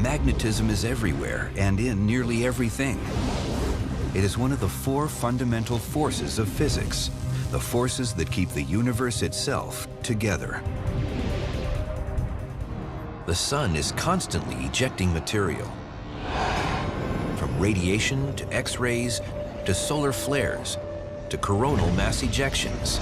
Magnetism is everywhere and in nearly everything. It is one of the four fundamental forces of physics, the forces that keep the universe itself together. The sun is constantly ejecting material, from radiation to X-rays to solar flares to coronal mass ejections.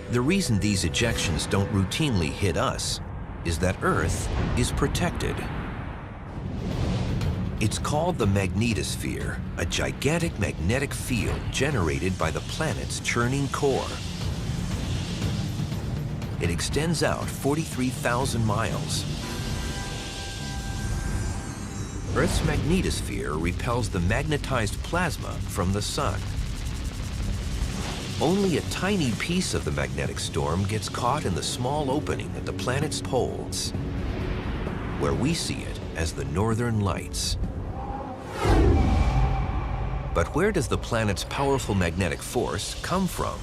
The reason these ejections don't routinely hit us is that Earth is protected. It's called the magnetosphere, a gigantic magnetic field generated by the planet's churning core. It extends out 43,000 miles. Earth's magnetosphere repels the magnetized plasma from the sun. Only a tiny piece of the magnetic storm gets caught in the small opening at the planet's poles, where we see it as the northern lights. But where does the planet's powerful magnetic force come from?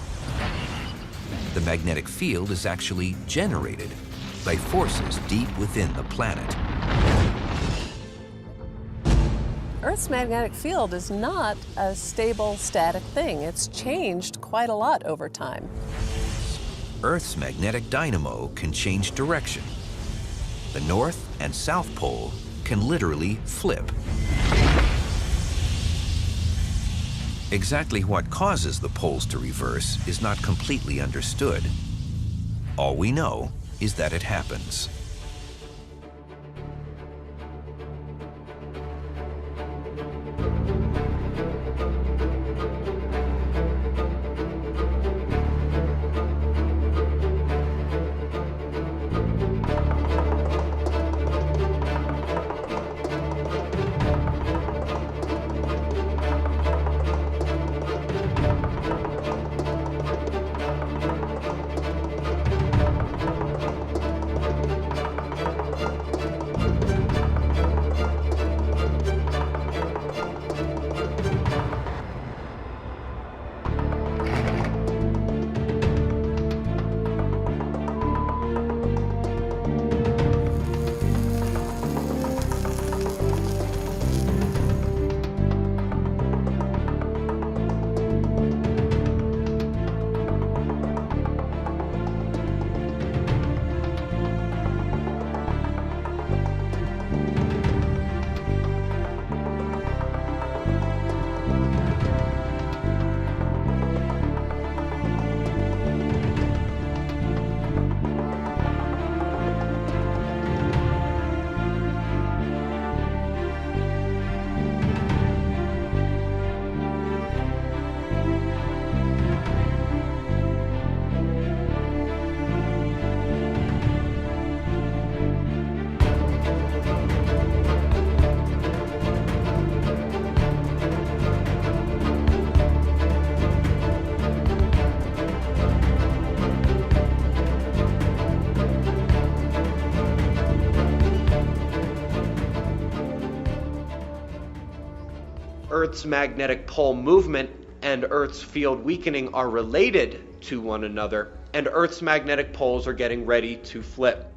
The magnetic field is actually generated by forces deep within the planet. Earth's magnetic field is not a stable, static thing. It's changed quite a lot over time. Earth's magnetic dynamo can change direction. The North and South Pole can literally flip. Exactly what causes the poles to reverse is not completely understood. All we know is that it happens. Earth's magnetic pole movement and Earth's field weakening are related to one another, and Earth's magnetic poles are getting ready to flip.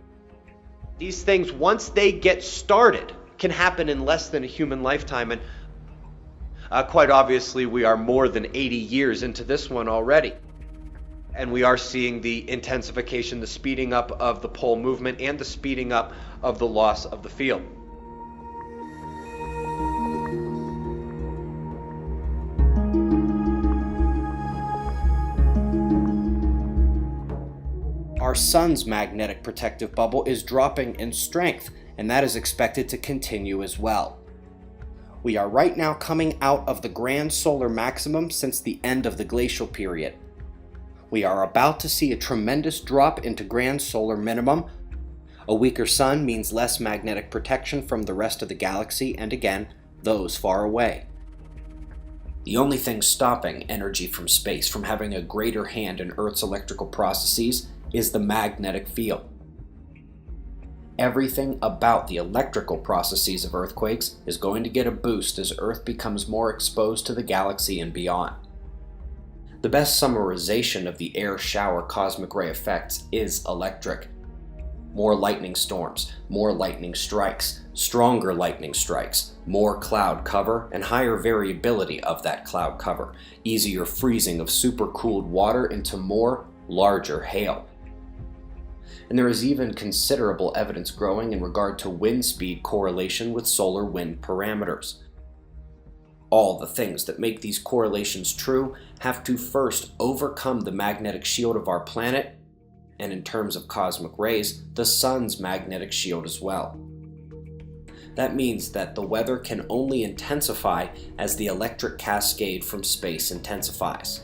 These things, once they get started, can happen in less than a human lifetime, and quite obviously we are more than 80 years into this one already. And we are seeing the intensification, the speeding up of the pole movement, and the speeding up of the loss of the field. Our sun's magnetic protective bubble is dropping in strength, and that is expected to continue as well. We are right now coming out of the grand solar maximum since the end of the glacial period. We are about to see a tremendous drop into grand solar minimum. A weaker sun means less magnetic protection from the rest of the galaxy and again, those far away. The only thing stopping energy from space from having a greater hand in Earth's electrical processes is the magnetic field. Everything about the electrical processes of earthquakes is going to get a boost as Earth becomes more exposed to the galaxy and beyond. The best summarization of the air shower cosmic ray effects is electric. more lightning storms, more lightning strikes, stronger lightning strikes, more cloud cover and higher variability of that cloud cover, easier freezing of supercooled water into more, larger hail. And there is even considerable evidence growing in regard to wind speed correlation with solar wind parameters. All the things that make these correlations true have to first overcome the magnetic shield of our planet, and in terms of cosmic rays, the sun's magnetic shield as well. That means that the weather can only intensify as the electric cascade from space intensifies.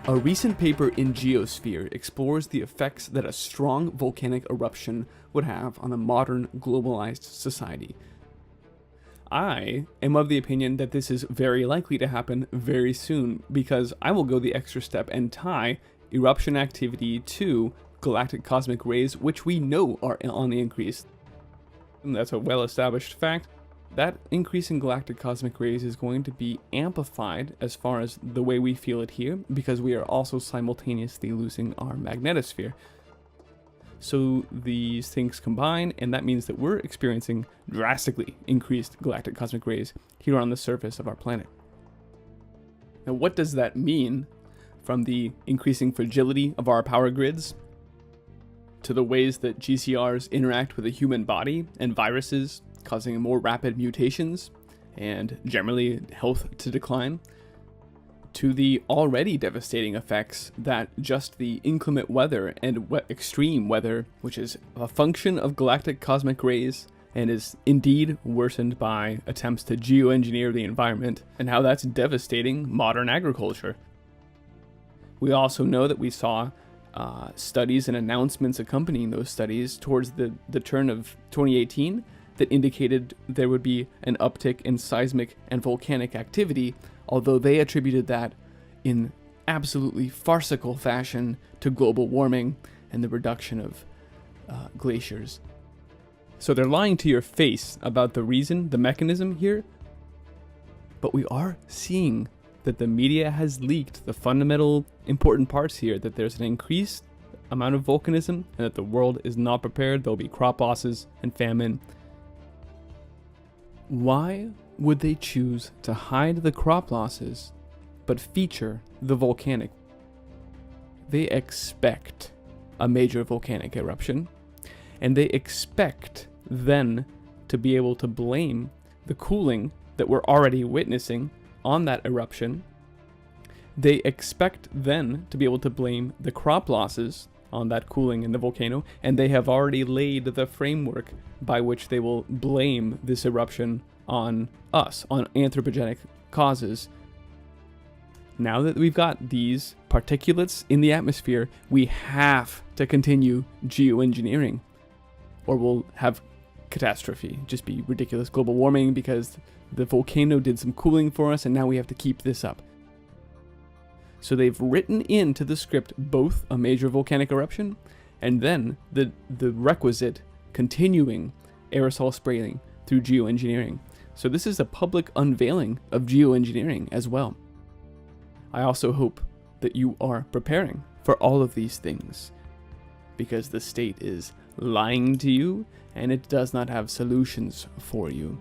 A recent paper in Geosphere explores the effects that a strong volcanic eruption would have on a modern globalized society. I am of the opinion that this is very likely to happen very soon, because I will go the extra step and tie eruption activity to galactic cosmic rays, which we know are on the increase. And that's a well-established fact. That increase in galactic cosmic rays is going to be amplified as far as the way we feel it here, because we are also simultaneously losing our magnetosphere. So these things combine, and that means that we're experiencing drastically increased galactic cosmic rays here on the surface of our planet. Now, what does that mean from the increasing fragility of our power grids to the ways that GCRs interact with the human body and viruses, causing more rapid mutations and generally health to decline, to the already devastating effects that just the inclement weather and extreme weather, which is a function of galactic cosmic rays and is indeed worsened by attempts to geoengineer the environment, and how that's devastating modern agriculture. We also know that we saw studies and announcements accompanying those studies towards the turn of 2018 that indicated there would be an uptick in seismic and volcanic activity, although they attributed that in absolutely farcical fashion to global warming and the reduction of glaciers. So they're lying to your face about the reason, the mechanism here, but we are seeing that the media has leaked the fundamental important parts here, that there's an increased amount of volcanism and that the world is not prepared. There'll be crop losses and famine. Why would they choose to hide the crop losses but feature the volcanic? They expect a major volcanic eruption, and they expect then to be able to blame the cooling that we're already witnessing on that eruption. They expect then to be able to blame the crop losses on that cooling in the volcano, and they have already laid the framework by which they will blame this eruption on us, on anthropogenic causes. Now that we've got these particulates in the atmosphere, we have to continue geoengineering, or we'll have catastrophe, just be ridiculous global warming because the volcano did some cooling for us and now we have to keep this up. So they've written into the script both a major volcanic eruption and then the requisite continuing aerosol spraying through geoengineering. So this is a public unveiling of geoengineering as well. I also hope that you are preparing for all of these things, because the state is lying to you and it does not have solutions for you.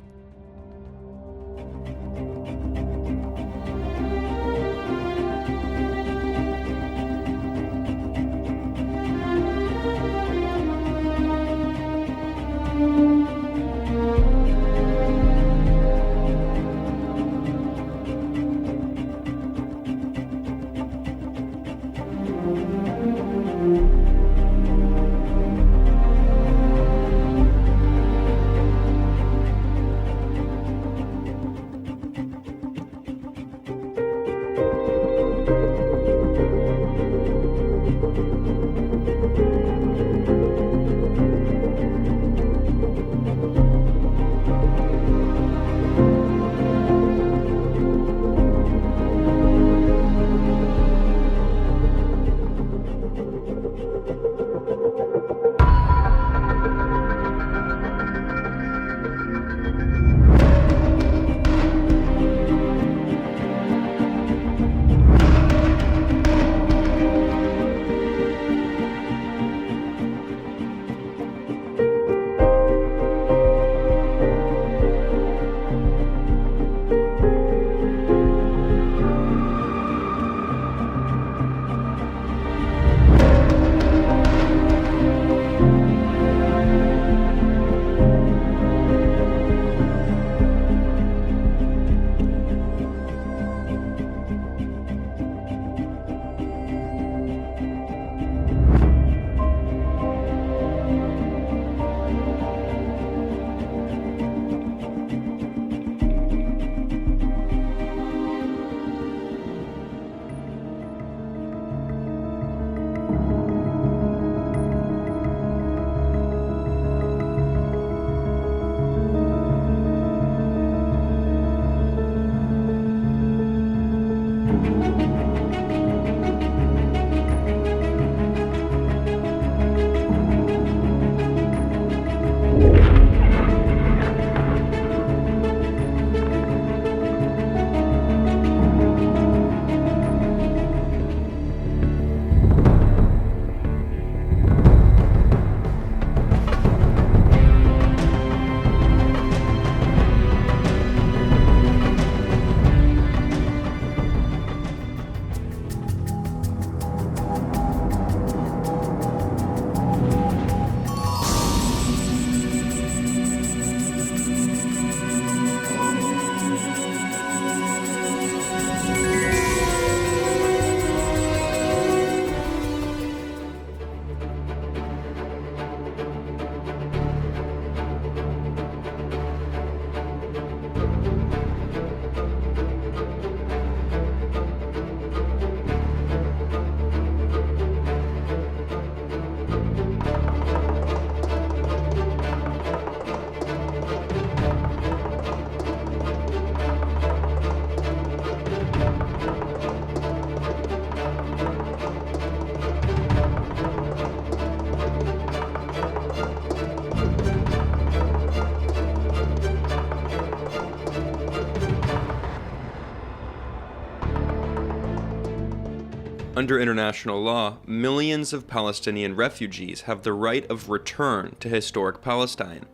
under international law, millions of Palestinian refugees have the right of return to historic Palestine.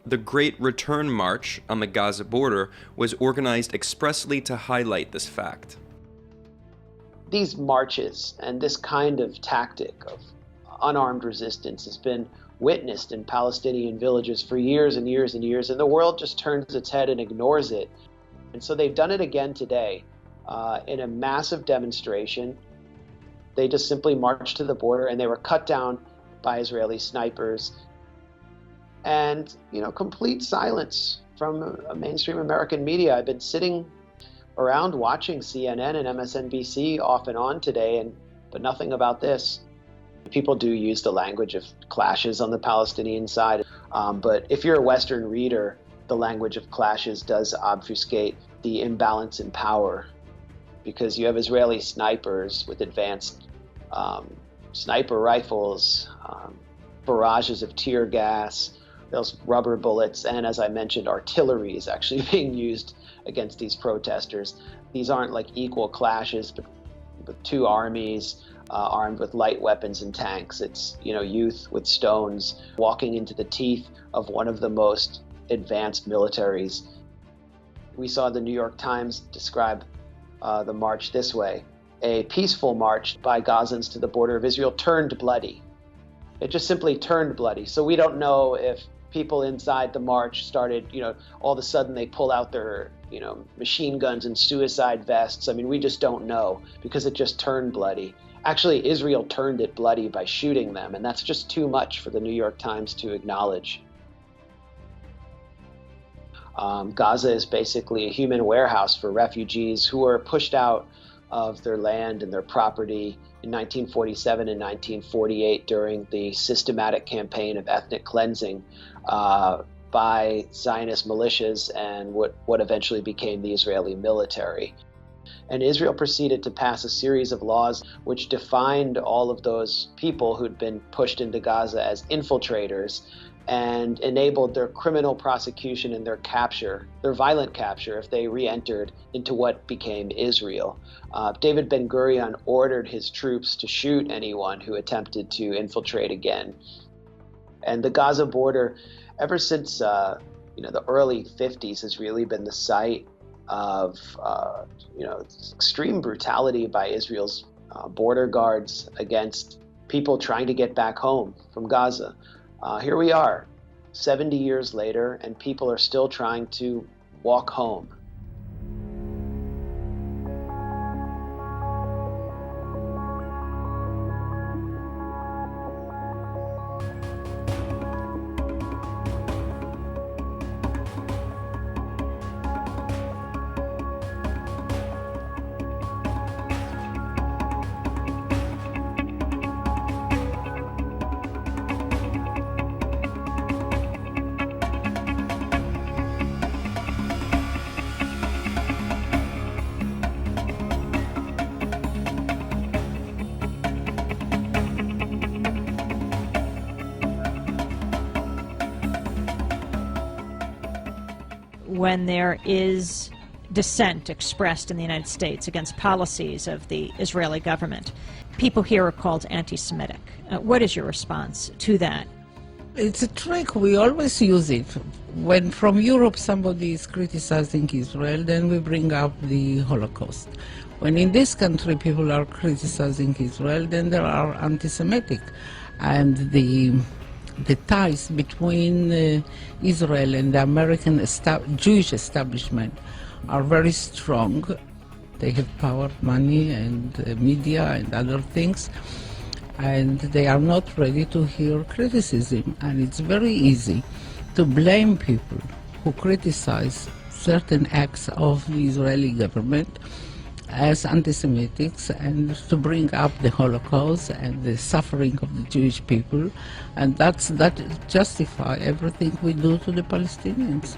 The Great Return March on the Gaza border was organized expressly to highlight this fact. These marches and this kind of tactic of unarmed resistance has been witnessed in Palestinian villages for years and years and years, and the world just turns its head and ignores it. And so they've done it again today in a massive demonstration. They just simply marched to the border, and they were cut down by Israeli snipers. And, complete silence from mainstream American media. I've been sitting around watching CNN and MSNBC off and on today, but nothing about this. People do use the language of clashes on the Palestinian side, but if you're a Western reader, the language of clashes does obfuscate the imbalance in power, because you have Israeli snipers with advanced sniper rifles, barrages of tear gas, those rubber bullets, and as I mentioned, artillery is actually being used against these protesters. These aren't like equal clashes, but two armies armed with light weapons and tanks. It's, youth with stones walking into the teeth of one of the most advanced militaries. We saw the New York Times describe the march this way: a peaceful march by Gazans to the border of Israel turned bloody. It just simply turned bloody. So we don't know if people inside the march started, all of a sudden they pull out their, machine guns and suicide vests. I mean, we just don't know, because it just turned bloody. Actually, Israel turned it bloody by shooting them, and that's just too much for the New York Times to acknowledge. Gaza is basically a human warehouse for refugees who were pushed out of their land and their property in 1947 and 1948 during the systematic campaign of ethnic cleansing by Zionist militias and what eventually became the Israeli military. And Israel proceeded to pass a series of laws which defined all of those people who'd been pushed into Gaza as infiltrators, and enabled their criminal prosecution and their capture, their violent capture, if they re-entered into what became Israel. David Ben-Gurion ordered his troops to shoot anyone who attempted to infiltrate again. And the Gaza border, ever since the early 50s, has really been the site of extreme brutality by Israel's border guards against people trying to get back home from Gaza. Here we are, 70 years later, and people are still trying to walk home. When there is dissent expressed in the United States against policies of the Israeli government, people here are called anti-Semitic. What is your response to that? It's a trick. We always use it. When from Europe somebody is criticizing Israel, then we bring up the Holocaust. When in this country people are criticizing Israel, then there are anti-Semitic. And the ties between Israel and the American Jewish establishment are very strong. They have power, money, and media and other things, and they are not ready to hear criticism. And it's very easy to blame people who criticize certain acts of the Israeli government as anti-Semitics, and to bring up the Holocaust and the suffering of the Jewish people, and that justify everything we do to the Palestinians.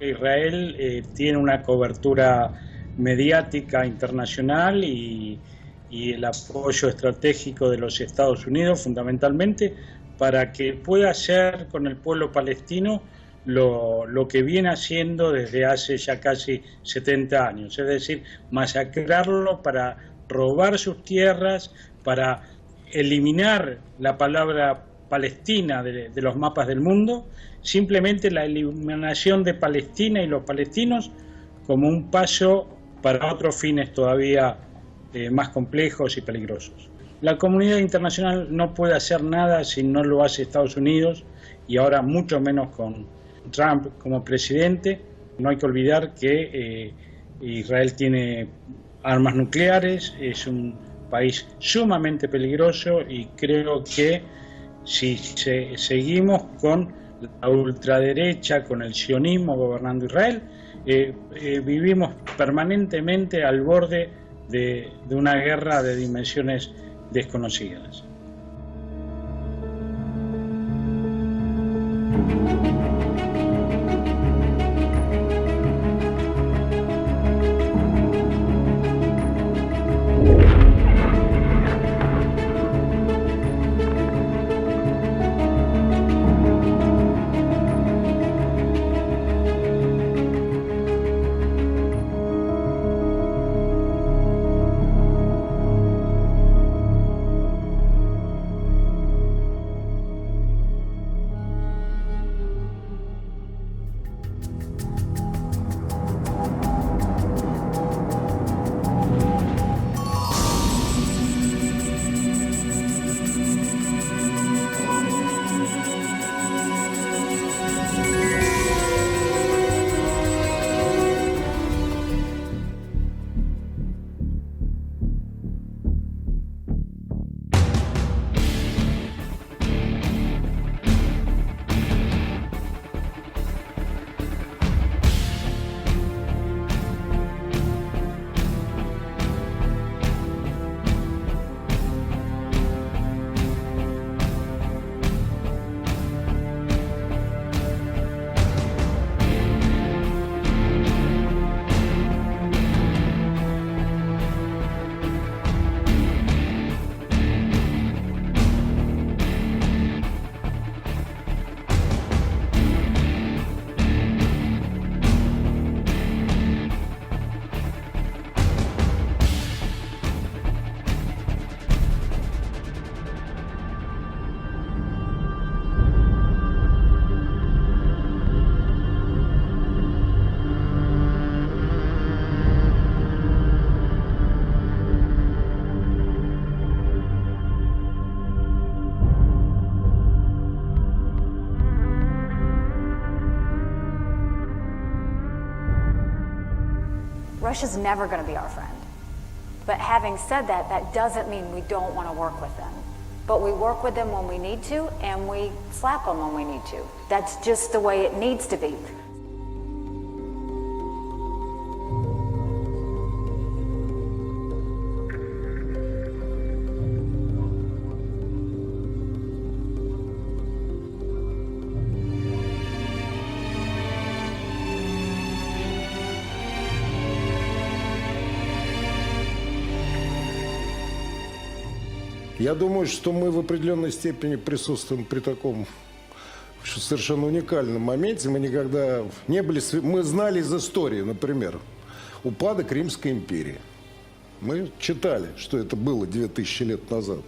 Israel tiene una cobertura mediática internacional y el apoyo estratégico de los Estados Unidos fundamentalmente para que pueda hacer con el pueblo palestino lo que viene haciendo desde hace ya casi 70 años, es decir, masacrarlo para robar sus tierras, para eliminar la palabra Palestina de los mapas del mundo, simplemente la eliminación de Palestina y los palestinos como un paso para otros fines todavía más complejos y peligrosos. La comunidad internacional no puede hacer nada si no lo hace Estados Unidos y ahora mucho menos con Trump como presidente. No hay que olvidar que Israel tiene armas nucleares, es un país sumamente peligroso y creo que si seguimos con la ultraderecha, con el sionismo gobernando Israel, vivimos permanentemente al borde de una guerra de dimensiones desconocidas. Russia's never going to be our friend. But having said that, that doesn't mean we don't want to work with them. But we work with them when we need to, and we slap them when we need to. That's just the way it needs to be. Я думаю, что мы в определенной степени присутствуем при таком совершенно уникальном моменте. Мы никогда не были... Мы знали из истории, например, упадок Римской империи. Мы читали, что это было 2000 лет назад.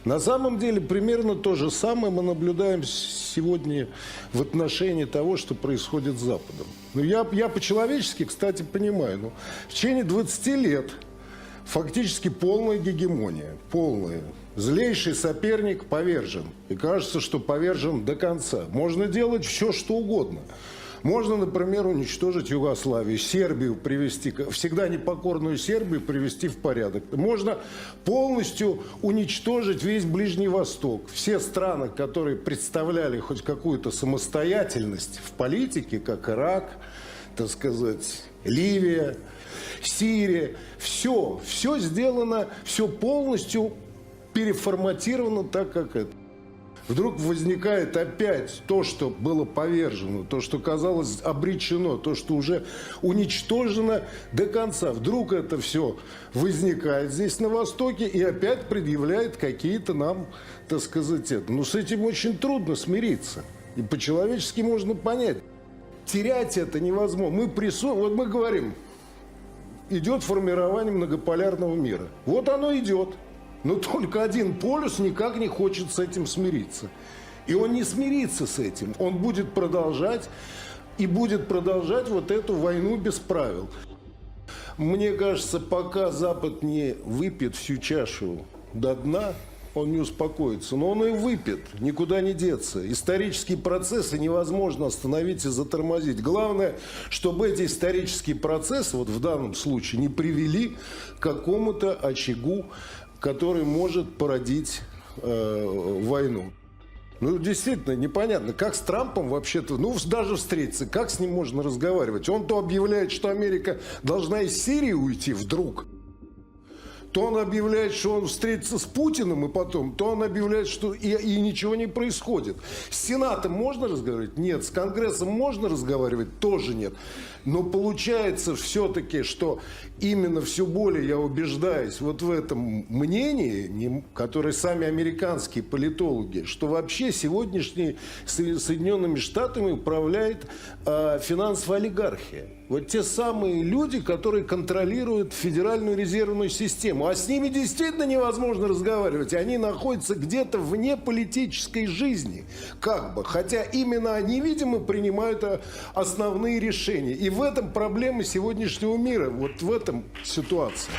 На самом деле примерно то же самое мы наблюдаем сегодня в отношении того, что происходит с Западом. Ну, я по-человечески, кстати, понимаю, в течение 20 лет фактически полная гегемония, полная. Злейший соперник повержен. И кажется, что повержен до конца. Можно делать все, что угодно. Можно, например, уничтожить Югославию, Сербию привести, всегда непокорную Сербию привести в порядок. Можно полностью уничтожить весь Ближний Восток. Все страны, которые представляли хоть какую-то самостоятельность в политике, как Ирак, так сказать, Ливия, Сирия, все сделано, все полностью переформатировано так, как это. Вдруг возникает опять то, что было повержено, то, что казалось обречено, то, что уже уничтожено до конца. Вдруг это все возникает здесь на Востоке и опять предъявляет какие-то нам, так сказать, это. Но с этим очень трудно смириться. И по-человечески можно понять. Терять это невозможно. Вот мы говорим, идет формирование многополярного мира. Вот оно идет. Но только один полюс никак не хочет с этим смириться. И он не смирится с этим. Он будет продолжать вот эту войну без правил. Мне кажется, пока Запад не выпьет всю чашу до дна, он не успокоится. Но он и выпьет, никуда не деться. Исторические процессы невозможно остановить и затормозить. Главное, чтобы эти исторические процессы, вот в данном случае, не привели к какому-то очагу, который может породить войну. Ну, действительно, непонятно, как с Трампом вообще-то, даже встретиться, как с ним можно разговаривать? Он то объявляет, что Америка должна из Сирии уйти вдруг, то он объявляет, что он встретится с Путиным, и потом, то он объявляет, что и ничего не происходит. С Сенатом можно разговаривать? Нет. С Конгрессом можно разговаривать? Тоже нет. Но получается все-таки, что именно все более я убеждаюсь вот в этом мнении, которое сами американские политологи, что вообще сегодняшние Соединенными Штатами управляет финансовая олигархия. Вот те самые люди, которые контролируют Федеральную резервную систему. А с ними действительно невозможно разговаривать. Они находятся где-то вне политической жизни. Как бы. Хотя именно они, видимо, принимают основные решения. И в этом проблема сегодняшнего мира. Вот в этом ситуация.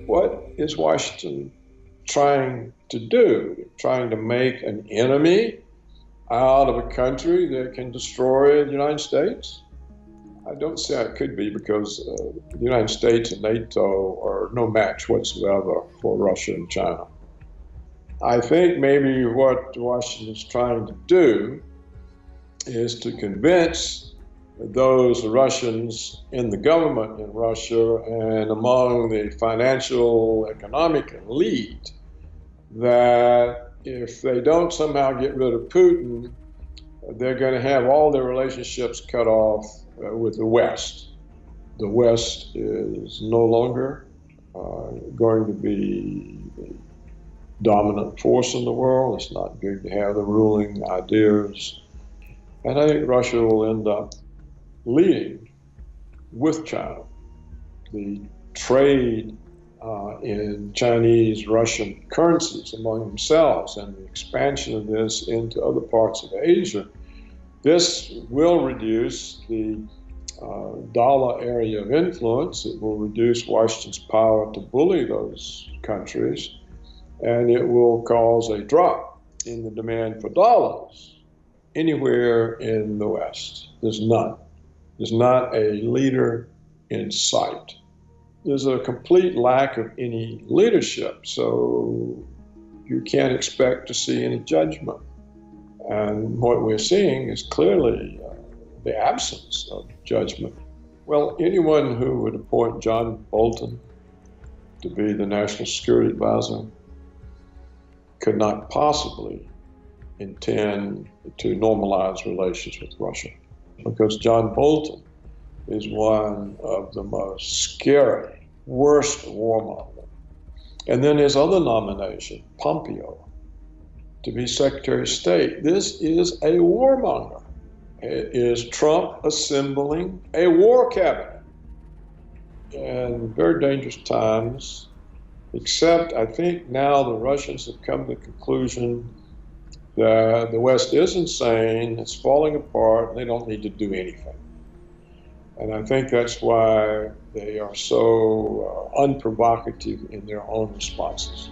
What is Washington trying to do? Trying to make an enemy out of a country that can destroy the United States? I don't see how it could be, because the United States and NATO are no match whatsoever for Russia and China. I think maybe what Washington is trying to do is to convince those Russians in the government in Russia and among the financial, economic elite that if they don't somehow get rid of Putin, they're going to have all their relationships cut off with the West. The West is no longer going to be the dominant force in the world. It's not going to have the ruling ideas. And I think Russia will end up leading with China. The trade in Chinese-Russian currencies among themselves and the expansion of this into other parts of Asia, this will reduce the dollar area of influence. It will reduce Washington's power to bully those countries, and it will cause a drop in the demand for dollars anywhere in the West. There's none. There's not a leader in sight. There's a complete lack of any leadership, so you can't expect to see any judgment. And what we're seeing is clearly the absence of judgment. Well, anyone who would appoint John Bolton to be the National Security Advisor could not possibly intend to normalize relations with Russia, because John Bolton is one of the most scary, worst warmongers. And then his other nomination, Pompeo, to be Secretary of State. This is a warmonger. It is Trump assembling a war cabinet. in very dangerous times, except I think now the Russians have come to the conclusion that the West is insane, it's falling apart, and they don't need to do anything. And I think that's why they are so unprovocative in their own responses.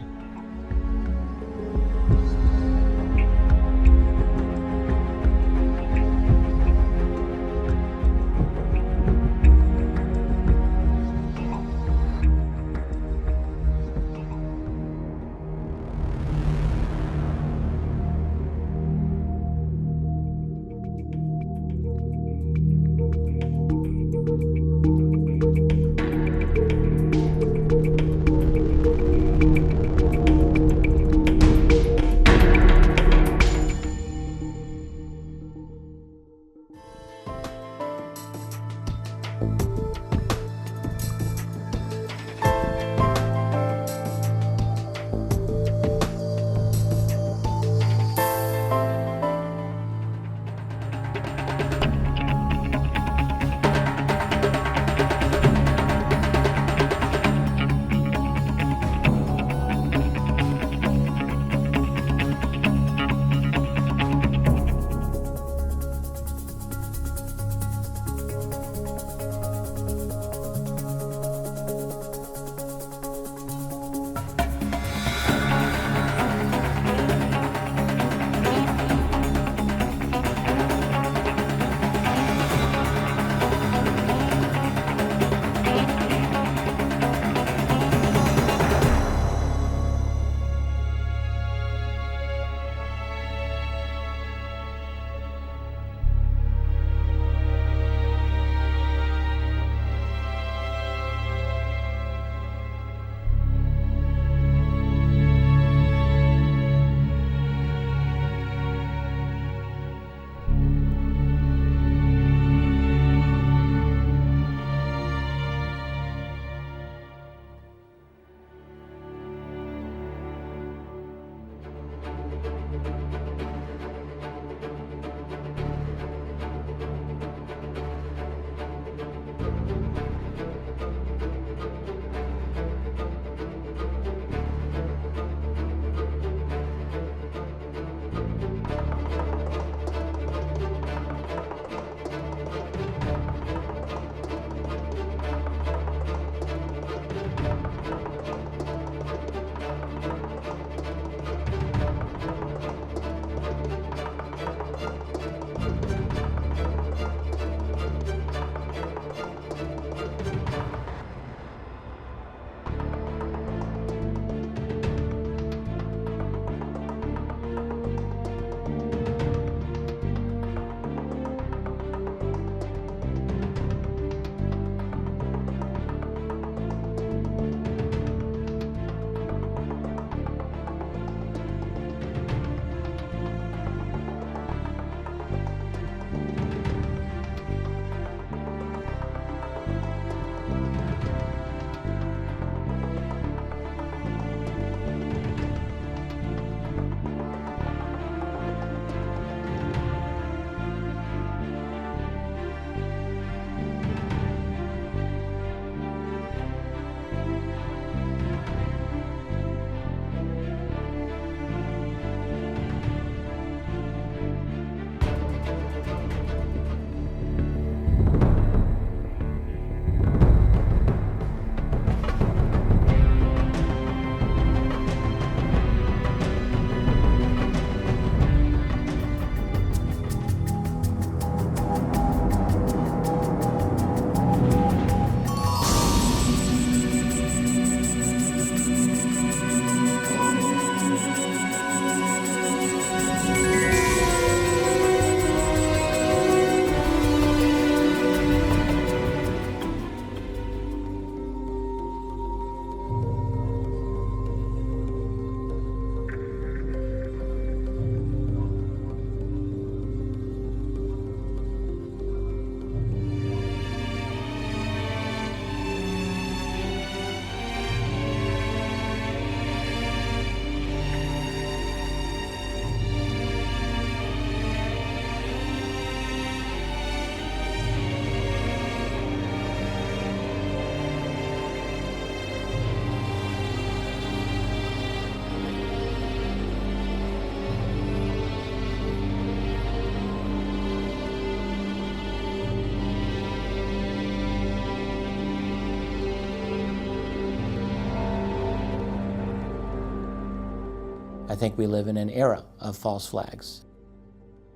I think we live in an era of false flags.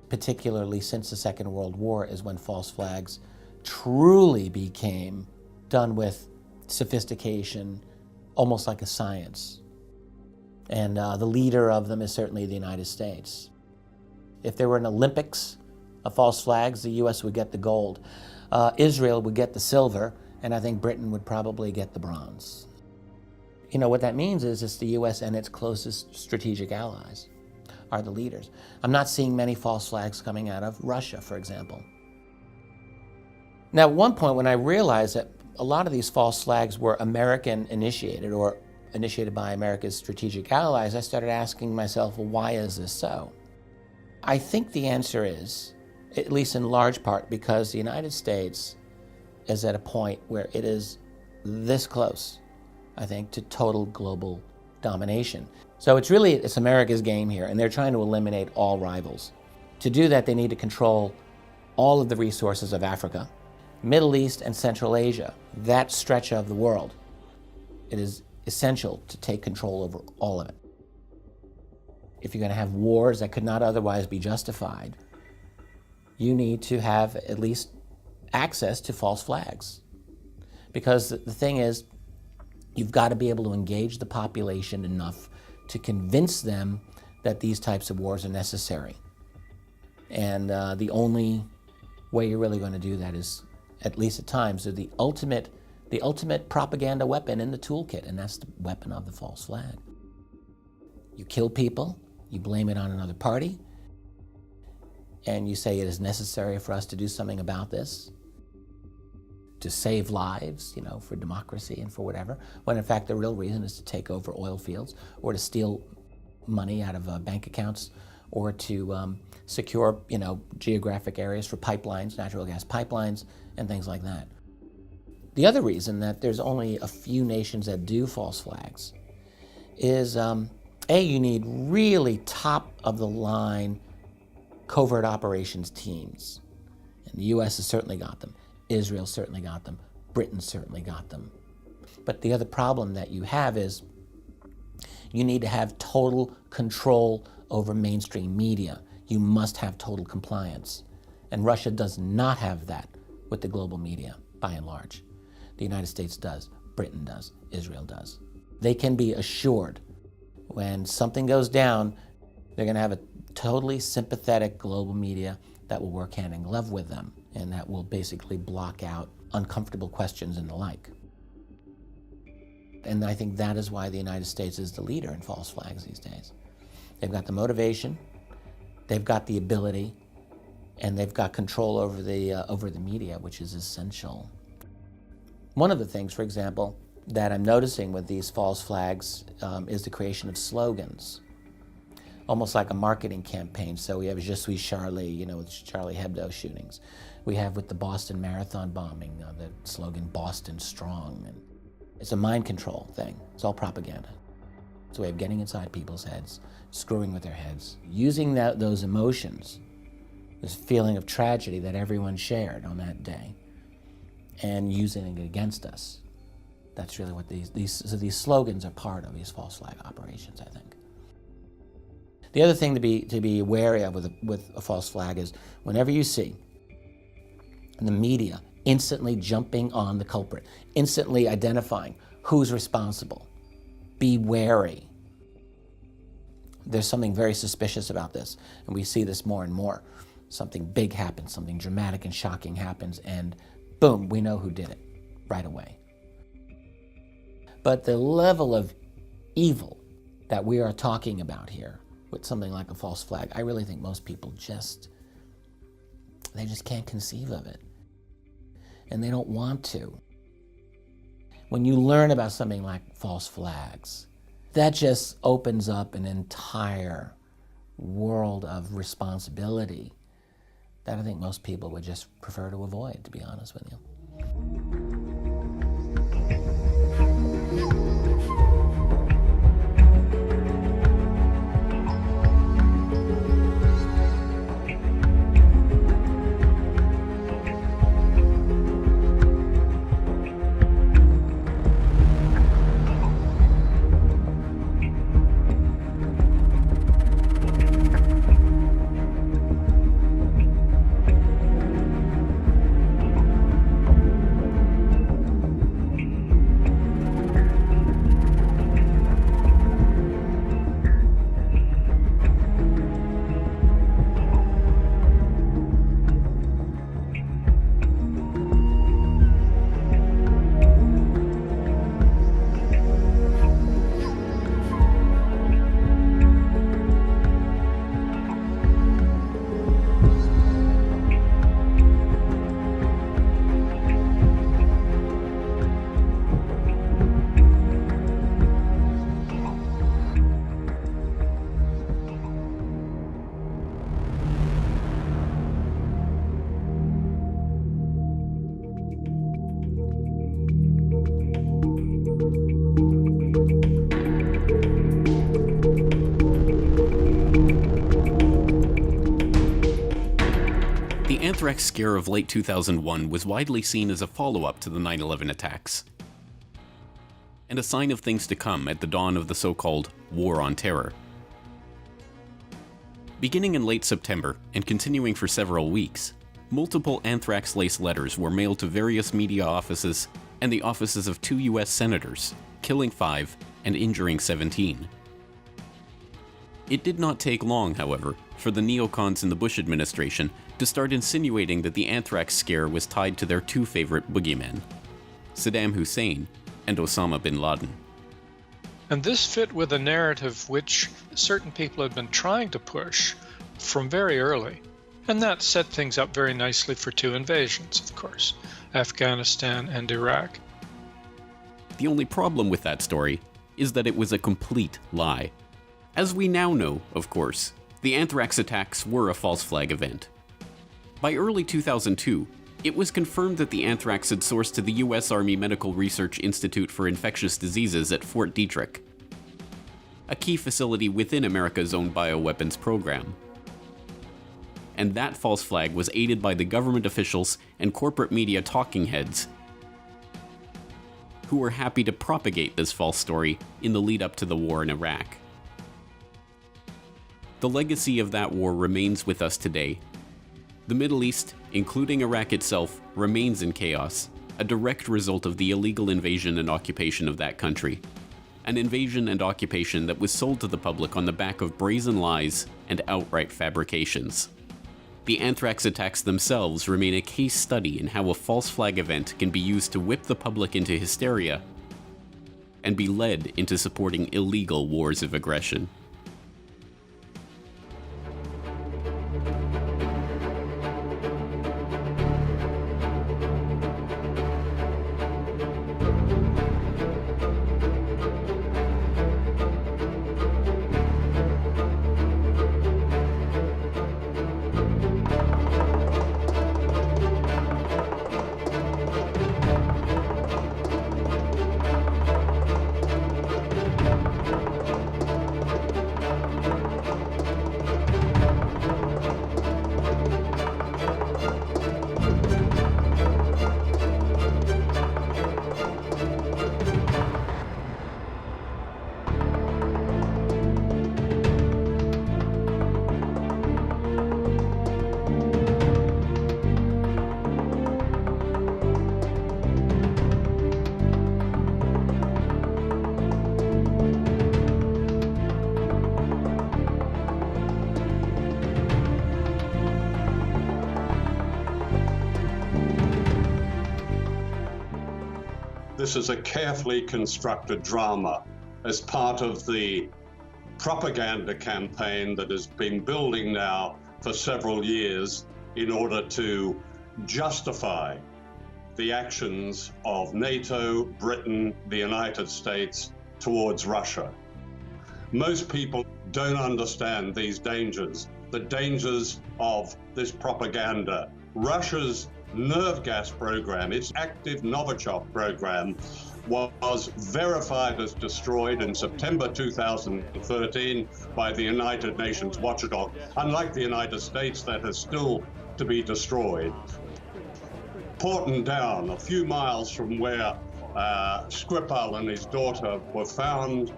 Particularly since the Second World War is when false flags truly became done with sophistication, almost like a science. And the leader of them is certainly the United States. If there were an Olympics of false flags, the US would get the gold. Israel would get the silver, and I think Britain would probably get the bronze. You know, what that means is it's the US and its closest strategic allies are the leaders. I'm not seeing many false flags coming out of Russia, for example. Now, at one point when I realized that a lot of these false flags were American initiated or initiated by America's strategic allies, I started asking myself, well, why is this so? I think the answer is, at least in large part, because the United States is at a point where it is this close, I think, to total global domination. So it's America's game here, and they're trying to eliminate all rivals. To do that, they need to control all of the resources of Africa, Middle East, and Central Asia, that stretch of the world. It is essential to take control over all of it. If you're going to have wars that could not otherwise be justified, you need to have at least access to false flags. Because the thing is, you've got to be able to engage the population enough to convince them that these types of wars are necessary. And the only way you're really going to do that is, at least at times, the ultimate propaganda weapon in the toolkit, and that's the weapon of the false flag. You kill people, you blame it on another party, and you say it is necessary for us to do something about this, to save lives, you know, for democracy and for whatever, when in fact the real reason is to take over oil fields or to steal money out of bank accounts or to secure, you know, geographic areas for pipelines, natural gas pipelines, and things like that. The other reason that there's only a few nations that do false flags is, you need really top-of-the-line covert operations teams. And the U.S. has certainly got them. Israel certainly got them. Britain certainly got them. But the other problem that you have is you need to have total control over mainstream media. You must have total compliance. And Russia does not have that with the global media, by and large. The United States does. Britain does. Israel does. They can be assured when something goes down, they're going to have a totally sympathetic global media that will work hand in glove with them and that will basically block out uncomfortable questions and the like. And I think that is why the United States is the leader in false flags these days. They've got the motivation, they've got the ability, and they've got control over the media, which is essential. One of the things, for example, that I'm noticing with these false flags is the creation of slogans, almost like a marketing campaign. So we have Je suis Charlie, you know, with Charlie Hebdo shootings. We have with the Boston Marathon bombing, the slogan Boston Strong. And it's a mind control thing. It's all propaganda. It's a way of getting inside people's heads, screwing with their heads, using those emotions, this feeling of tragedy that everyone shared on that day, and using it against us. That's really what these slogans are part of, these false flag operations, I think. The other thing to be wary of with a false flag is whenever you see the media instantly jumping on the culprit, instantly identifying who's responsible, be wary. There's something very suspicious about this, and we see this more and more. Something big happens, something dramatic and shocking happens, and boom, we know who did it right away. But the level of evil that we are talking about here with something like a false flag, I really think most people just can't conceive of it. And they don't want to. When you learn about something like false flags, that just opens up an entire world of responsibility that I think most people would just prefer to avoid, to be honest with you. anthrax scare of late 2001 was widely seen as a follow-up to the 9/11 attacks, and a sign of things to come at the dawn of the so-called War on Terror. Beginning in late September and continuing for several weeks, multiple anthrax-laced letters were mailed to various media offices and the offices of 2 US senators, killing 5 and injuring 17. It did not take long, however, for the neocons in the Bush administration to start insinuating that the anthrax scare was tied to their 2 favorite boogeymen, Saddam Hussein and Osama bin Laden. And this fit with a narrative which certain people had been trying to push from very early. And that set things up very nicely for 2 invasions, of course, Afghanistan and Iraq. The only problem with that story is that it was a complete lie. As we now know, of course, the anthrax attacks were a false flag event. By early 2002, it was confirmed that the anthrax had sourced to the US Army Medical Research Institute for Infectious Diseases at Fort Detrick, a key facility within America's own bioweapons program. And that false flag was aided by the government officials and corporate media talking heads who were happy to propagate this false story in the lead up to the war in Iraq. The legacy of that war remains with us today. The Middle East, including Iraq itself, remains in chaos, a direct result of the illegal invasion and occupation of that country. An invasion and occupation that was sold to the public on the back of brazen lies and outright fabrications. The anthrax attacks themselves remain a case study in how a false flag event can be used to whip the public into hysteria and be led into supporting illegal wars of aggression. This is a carefully constructed drama as part of the propaganda campaign that has been building now for several years in order to justify the actions of NATO, Britain, the United States towards Russia. Most people don't understand these dangers, the dangers of this propaganda. Russia's nerve gas program, its active Novichok program, was verified as destroyed in September 2013 by the United Nations watchdog. Unlike the United States, that is still to be destroyed. Porton Down, a few miles from where Skripal and his daughter were found,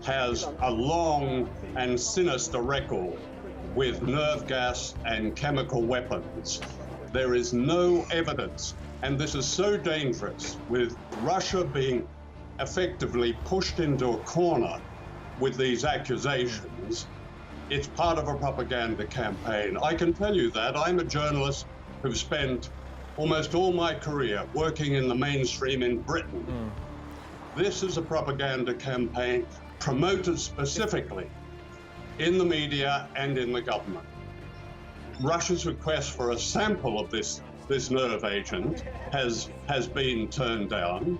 has a long and sinister record with nerve gas and chemical weapons. There is no evidence, and this is so dangerous, with Russia being effectively pushed into a corner with these accusations. It's part of a propaganda campaign. I can tell you that. I'm a journalist who've spent almost all my career working in the mainstream in Britain. This is a propaganda campaign promoted specifically in the media and in the government. Russia's request for a sample of this nerve agent has been turned down.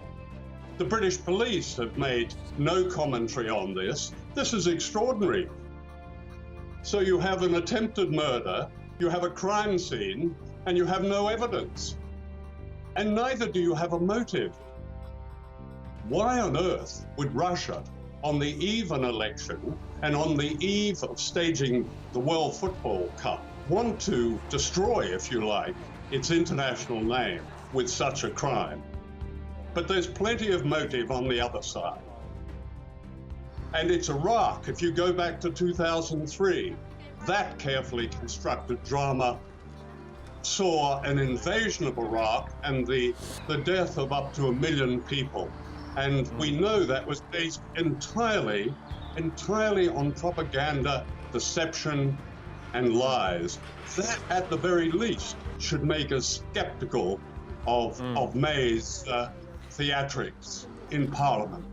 The British police have made no commentary on this. This is extraordinary. So you have an attempted murder, you have a crime scene, and you have no evidence. And neither do you have a motive. Why on earth would Russia, on the eve of an election and on the eve of staging the World Football Cup, want to destroy, if you like, its international name with such a crime. But there's plenty of motive on the other side. And it's Iraq, if you go back to 2003, that carefully constructed drama saw an invasion of Iraq and the death of up to 1 million people. And we know that was based entirely on propaganda, deception, and lies. That, at the very least, should make us skeptical of May's theatrics in Parliament.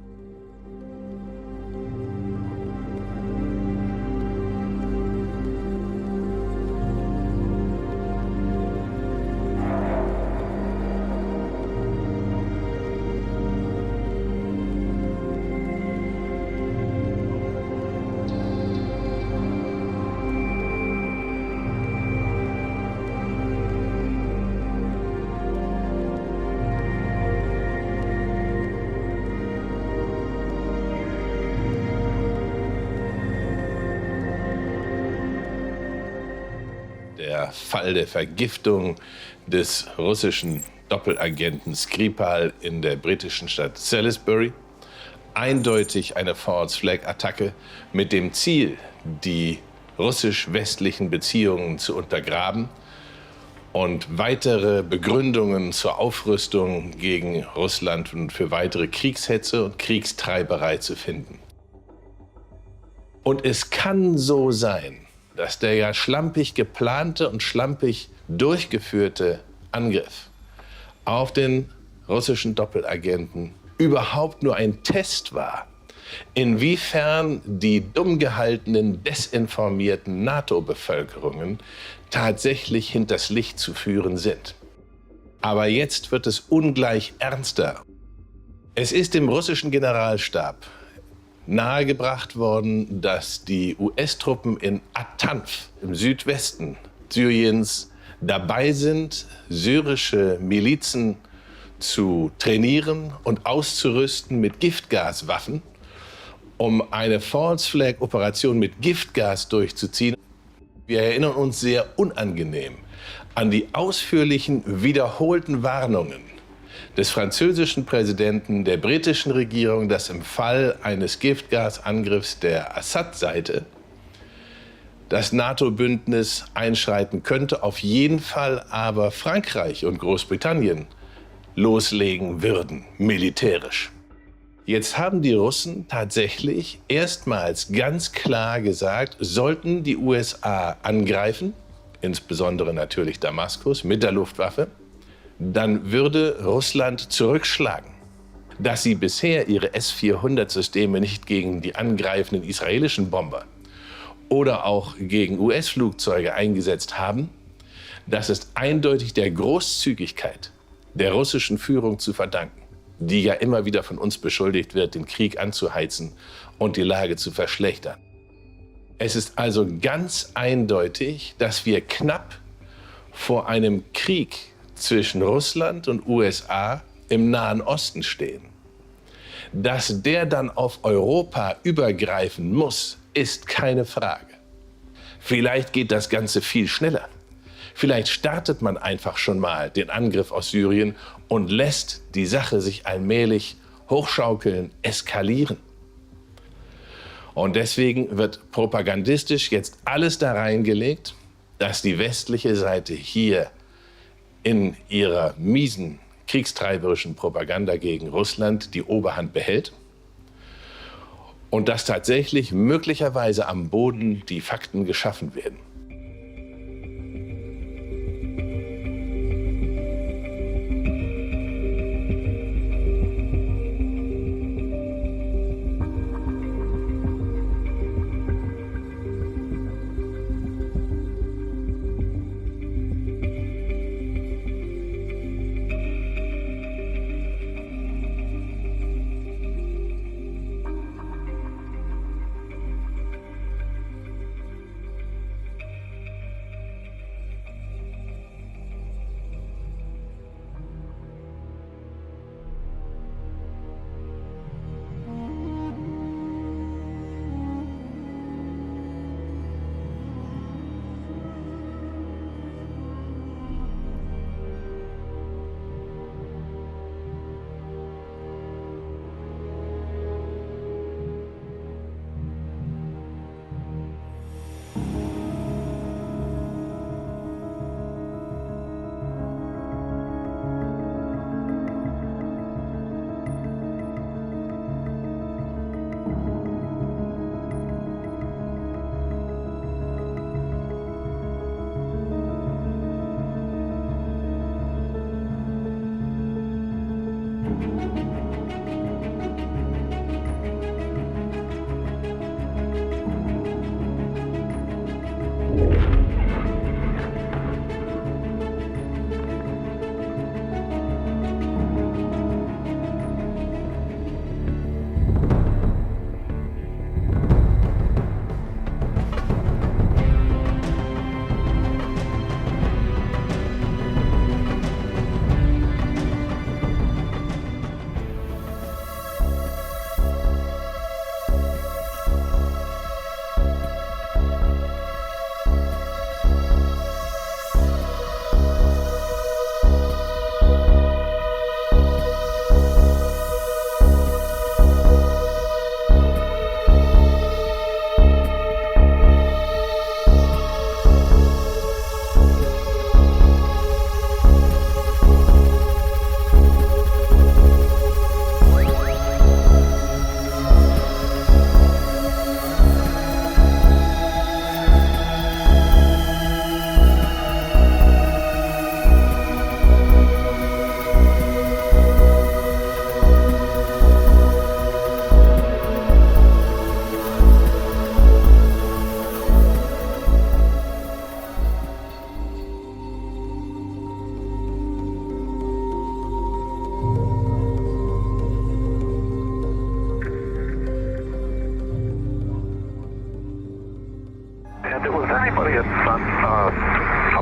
Der Fall der Vergiftung des russischen Doppelagenten Skripal in der britischen Stadt Salisbury. Eindeutig eine False-Flag-Attacke mit dem Ziel, die russisch-westlichen Beziehungen zu untergraben und weitere Begründungen zur Aufrüstung gegen Russland und für weitere Kriegshetze und Kriegstreiberei zu finden. Und es kann so sein, dass der ja schlampig geplante und schlampig durchgeführte Angriff auf den russischen Doppelagenten überhaupt nur ein Test war, inwiefern die dumm gehaltenen, desinformierten NATO-Bevölkerungen tatsächlich hinters Licht zu führen sind. Aber jetzt wird es ungleich ernster. Es ist dem russischen Generalstab nahegebracht worden, dass die US-Truppen in Atanf im Südwesten Syriens dabei sind, syrische Milizen zu trainieren und auszurüsten mit Giftgaswaffen, um eine False-Flag-Operation mit Giftgas durchzuziehen. Wir erinnern uns sehr unangenehm an die ausführlichen, wiederholten Warnungen des französischen Präsidenten, der britischen Regierung, dass im Fall eines Giftgasangriffs der Assad-Seite das NATO-Bündnis einschreiten könnte, auf jeden Fall aber Frankreich und Großbritannien loslegen würden, militärisch. Jetzt haben die Russen tatsächlich erstmals ganz klar gesagt, sollten die USA angreifen, insbesondere natürlich Damaskus mit der Luftwaffe, dann würde Russland zurückschlagen. Dass sie bisher ihre S-400-Systeme nicht gegen die angreifenden israelischen Bomber oder auch gegen US-Flugzeuge eingesetzt haben, das ist eindeutig der Großzügigkeit der russischen Führung zu verdanken, die ja immer wieder von uns beschuldigt wird, den Krieg anzuheizen und die Lage zu verschlechtern. Es ist also ganz eindeutig, dass wir knapp vor einem Krieg zwischen Russland und USA im Nahen Osten stehen. Dass der dann auf Europa übergreifen muss, ist keine Frage. Vielleicht geht das Ganze viel schneller. Vielleicht startet man einfach schon mal den Angriff aus Syrien und lässt die Sache sich allmählich hochschaukeln, eskalieren. Und deswegen wird propagandistisch jetzt alles da reingelegt, dass die westliche Seite hier in ihrer miesen, kriegstreiberischen Propaganda gegen Russland die Oberhand behält und dass tatsächlich möglicherweise am Boden die Fakten geschaffen werden.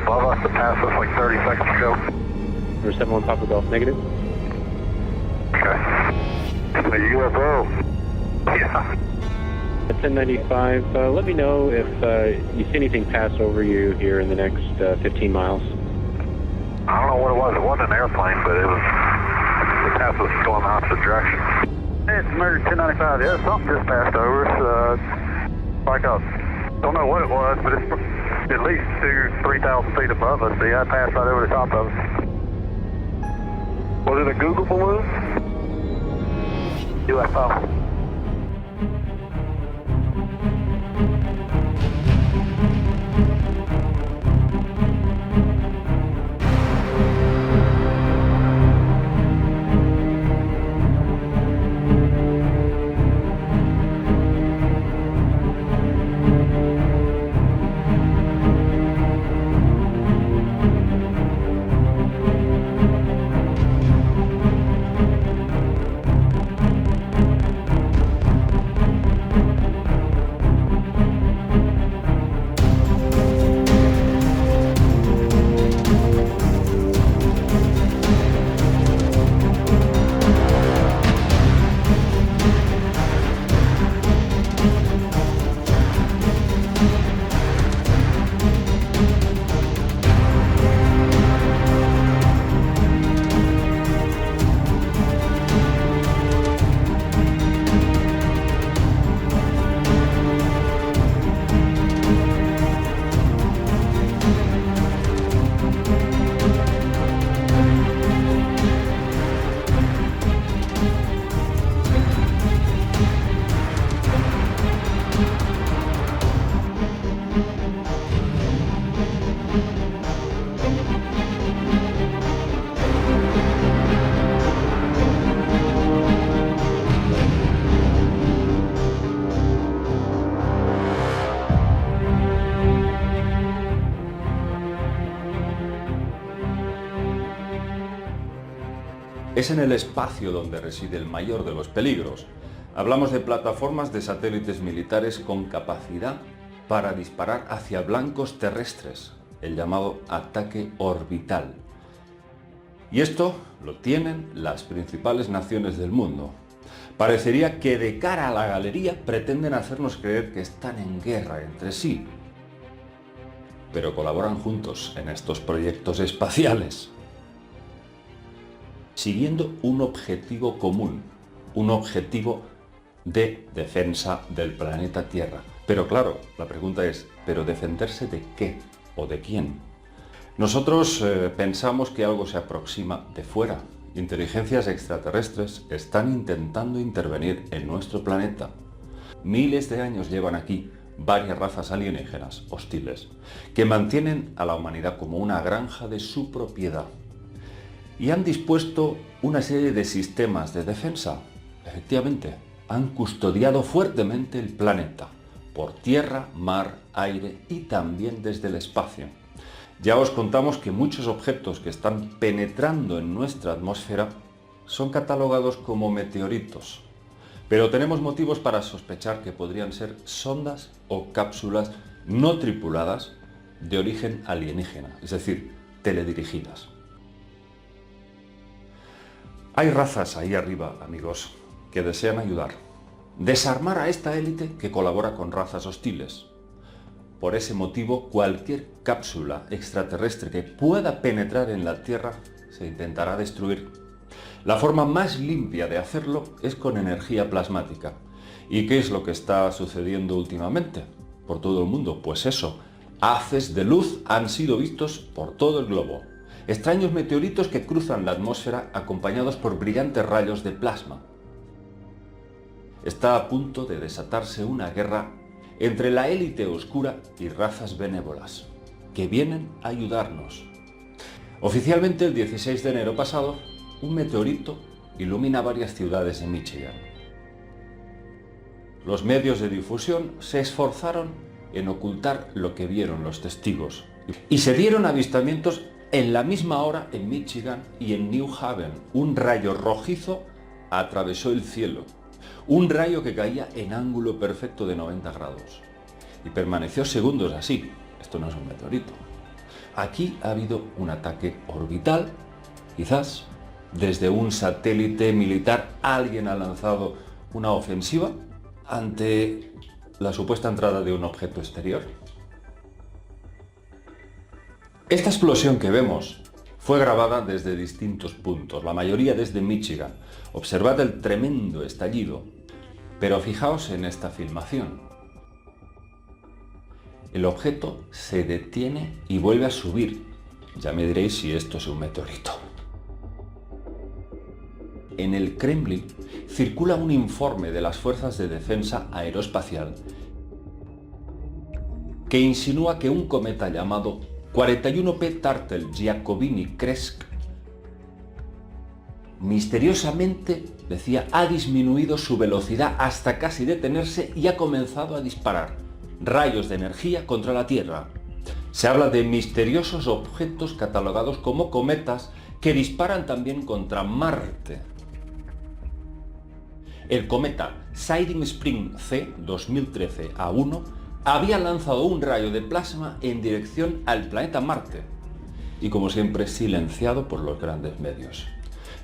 above us that passed us like 30 seconds ago. Number 71 Papa Golf, negative. Okay. A UFO. Yeah. At 1095, let me know if you see anything pass over you here in the next 15 miles. I don't know what it was. It wasn't an airplane, but it passed us going the opposite direction. Hey, it's American 1095. Yeah, something just passed over us. Don't know what it was, but it's at least 2,000-3,000 feet above us. Yeah, it passed right over the top of us. Was it a Google balloon? UFO. Es en el espacio donde reside el mayor de los peligros. Hablamos de plataformas de satélites militares con capacidad para disparar hacia blancos terrestres, el llamado ataque orbital. Y esto lo tienen las principales naciones del mundo. Parecería que de cara a la galería pretenden hacernos creer que están en guerra entre sí, pero colaboran juntos en estos proyectos espaciales, siguiendo un objetivo común, un objetivo de defensa del planeta Tierra. Pero claro, la pregunta es, ¿pero defenderse de qué o de quién? Nosotros pensamos que algo se aproxima de fuera. Inteligencias extraterrestres están intentando intervenir en nuestro planeta. Miles de años llevan aquí varias razas alienígenas hostiles, que mantienen a la humanidad como una granja de su propiedad. y han dispuesto una serie de sistemas de defensa. Efectivamente, han custodiado fuertemente el planeta, por tierra, mar, aire y también desde el espacio. Ya os contamos que muchos objetos que están penetrando en nuestra atmósfera son catalogados como meteoritos, pero tenemos motivos para sospechar que podrían ser sondas o cápsulas no tripuladas de origen alienígena, es decir, teledirigidas. Hay razas ahí arriba, amigos, que desean ayudar, desarmar a esta élite que colabora con razas hostiles. Por ese motivo, cualquier cápsula extraterrestre que pueda penetrar en la Tierra se intentará destruir. La forma más limpia de hacerlo es con energía plasmática. ¿Y qué es lo que está sucediendo últimamente por todo el mundo? Pues eso, haces de luz han sido vistos por todo el globo. Extraños meteoritos que cruzan la atmósfera acompañados por brillantes rayos de plasma. Está a punto de desatarse una guerra entre la élite oscura y razas benévolas, que vienen a ayudarnos. Oficialmente, el 16 de enero pasado, un meteorito ilumina varias ciudades de Michigan. Los medios de difusión se esforzaron en ocultar lo que vieron los testigos y se dieron avistamientos en la misma hora en Michigan y en New Haven. Un rayo rojizo atravesó el cielo, un rayo que caía en ángulo perfecto de 90 grados y permaneció segundos así. Esto no es un meteorito. Aquí ha habido un ataque orbital, quizás desde un satélite militar alguien ha lanzado una ofensiva ante la supuesta entrada de un objeto exterior. Esta explosión que vemos fue grabada desde distintos puntos, la mayoría desde Michigan. Observad el tremendo estallido, pero fijaos en esta filmación. El objeto se detiene y vuelve a subir. Ya me diréis si esto es un meteorito. En el Kremlin circula un informe de las Fuerzas de Defensa Aeroespacial que insinúa que un cometa llamado 41P Tartel-Giacobini-Kresk misteriosamente, decía, ha disminuido su velocidad hasta casi detenerse y ha comenzado a disparar rayos de energía contra la Tierra. Se habla de misteriosos objetos catalogados como cometas que disparan también contra Marte. El cometa Siding Spring C 2013-A1 había lanzado un rayo de plasma en dirección al planeta Marte y, como siempre, silenciado por los grandes medios.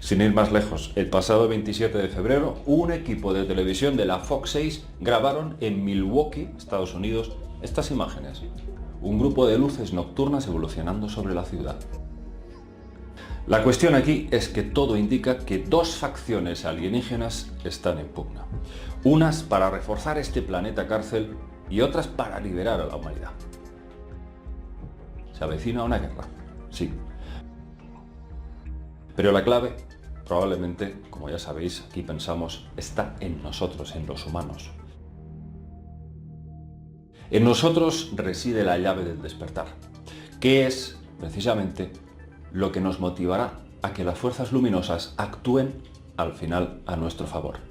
Sin ir más lejos, el pasado 27 de febrero, un equipo de televisión de la Fox 6 grabaron en Milwaukee, Estados Unidos, estas imágenes. Un grupo de luces nocturnas evolucionando sobre la ciudad. La cuestión aquí es que todo indica que dos facciones alienígenas están en pugna. Unas para reforzar este planeta cárcel y otras para liberar a la humanidad. Se avecina una guerra, sí. Pero la clave, probablemente, como ya sabéis, aquí pensamos, está en nosotros, en los humanos. En nosotros reside la llave del despertar, que es, precisamente, lo que nos motivará a que las fuerzas luminosas actúen, al final, a nuestro favor.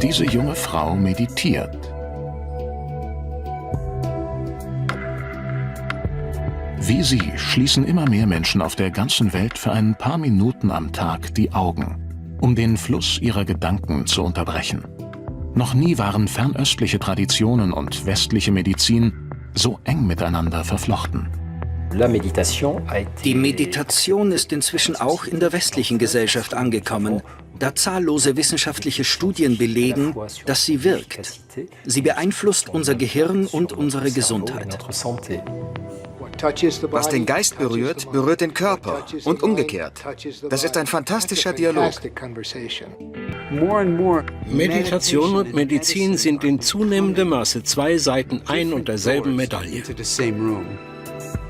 Diese junge Frau meditiert. Wie sie schließen immer mehr Menschen auf der ganzen Welt für ein paar Minuten am Tag die Augen, um den Fluss ihrer Gedanken zu unterbrechen. Noch nie waren fernöstliche Traditionen und westliche Medizin so eng miteinander verflochten. Die Meditation ist inzwischen auch in der westlichen Gesellschaft angekommen, da zahllose wissenschaftliche Studien belegen, dass sie wirkt. Sie beeinflusst unser Gehirn und unsere Gesundheit. Was den Geist berührt, berührt den Körper und umgekehrt. Das ist ein fantastischer Dialog. Meditation und Medizin sind in zunehmendem Maße zwei Seiten ein und derselben Medaille.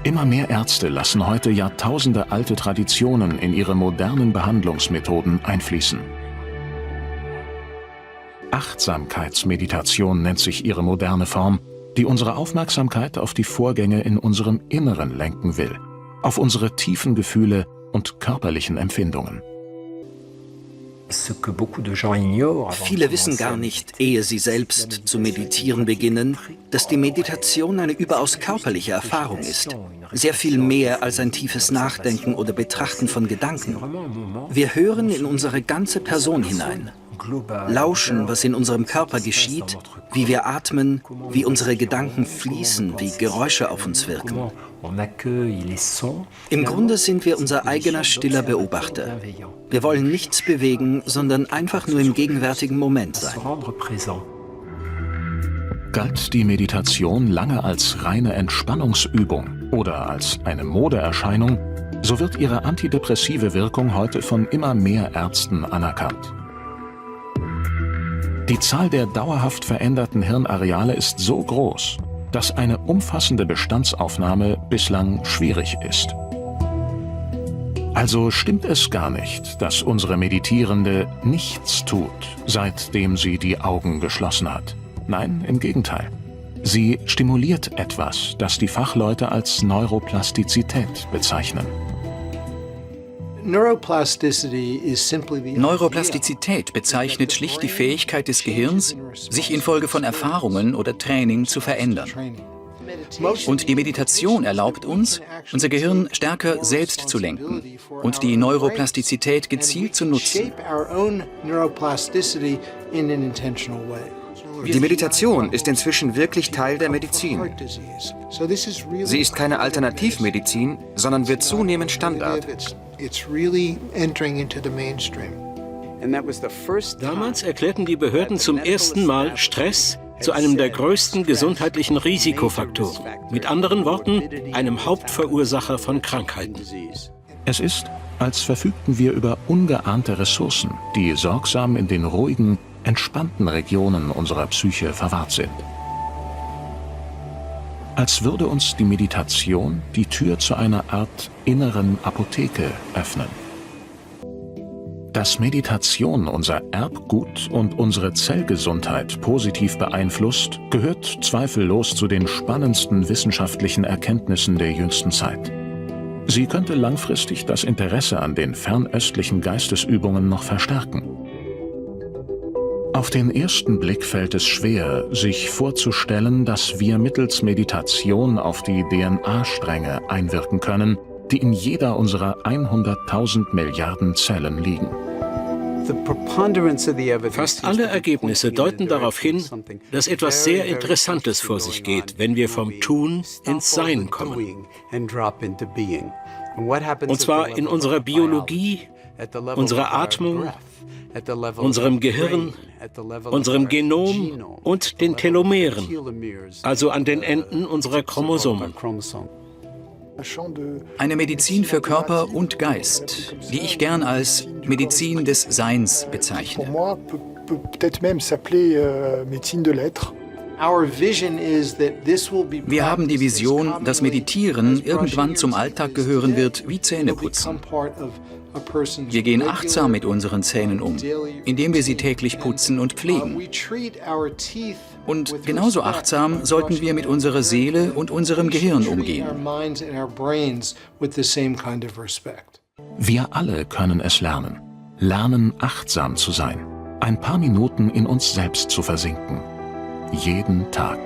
Immer mehr Ärzte lassen heute jahrtausende alte Traditionen in ihre modernen Behandlungsmethoden einfließen. Achtsamkeitsmeditation nennt sich ihre moderne Form, die unsere Aufmerksamkeit auf die Vorgänge in unserem Inneren lenken will, auf unsere tiefen Gefühle und körperlichen Empfindungen. Viele wissen gar nicht, ehe sie selbst zu meditieren beginnen, dass die Meditation eine überaus körperliche Erfahrung ist. Sehr viel mehr als ein tiefes Nachdenken oder Betrachten von Gedanken. Wir hören in unsere ganze Person hinein, lauschen, was in unserem Körper geschieht, wie wir atmen, wie unsere Gedanken fließen, wie Geräusche auf uns wirken. Im Grunde sind wir unser eigener stiller Beobachter. Wir wollen nichts bewegen, sondern einfach nur im gegenwärtigen Moment sein. Galt die Meditation lange als reine Entspannungsübung oder als eine Modeerscheinung, so wird ihre antidepressive Wirkung heute von immer mehr Ärzten anerkannt. Die Zahl der dauerhaft veränderten Hirnareale ist so groß, dass eine umfassende Bestandsaufnahme bislang schwierig ist. Also stimmt es gar nicht, dass unsere Meditierende nichts tut, seitdem sie die Augen geschlossen hat. Nein, im Gegenteil. Sie stimuliert etwas, das die Fachleute als Neuroplastizität bezeichnen. Neuroplastizität bezeichnet schlicht die Fähigkeit des Gehirns, sich infolge von Erfahrungen oder Training zu verändern. Und die Meditation erlaubt uns, unser Gehirn stärker selbst zu lenken und die Neuroplastizität gezielt zu nutzen. Die Meditation ist inzwischen wirklich Teil der Medizin. Sie ist keine Alternativmedizin, sondern wird zunehmend Standard. Damals erklärten die Behörden zum ersten Mal Stress zu einem der größten gesundheitlichen Risikofaktoren. Mit anderen Worten, einem Hauptverursacher von Krankheiten. Es ist, als verfügten wir über ungeahnte Ressourcen, die sorgsam in den ruhigen, entspannten Regionen unserer Psyche verwahrt sind. Als würde uns die Meditation die Tür zu einer Art inneren Apotheke öffnen. Dass Meditation unser Erbgut und unsere Zellgesundheit positiv beeinflusst, gehört zweifellos zu den spannendsten wissenschaftlichen Erkenntnissen der jüngsten Zeit. Sie könnte langfristig das Interesse an den fernöstlichen Geistesübungen noch verstärken. Auf den ersten Blick fällt es schwer, sich vorzustellen, dass wir mittels Meditation auf die DNA-Stränge einwirken können, die in jeder unserer 100.000 Milliarden Zellen liegen. Fast alle Ergebnisse deuten darauf hin, dass etwas sehr Interessantes vor sich geht, wenn wir vom Tun ins Sein kommen. Und zwar in unserer Biologie, unserer Atmung, unserem Gehirn, unserem Genom und den Telomeren, also an den Enden unserer Chromosomen. Eine Medizin für Körper und Geist, die ich gern als Medizin des Seins bezeichne. Wir haben die Vision, dass Meditieren irgendwann zum Alltag gehören wird wie Zähneputzen. Wir gehen achtsam mit unseren Zähnen um, indem wir sie täglich putzen und pflegen. Und genauso achtsam sollten wir mit unserer Seele und unserem Gehirn umgehen. Wir alle können es lernen. Lernen, achtsam zu sein. ein paar Minuten in uns selbst zu versinken. Jeden Tag.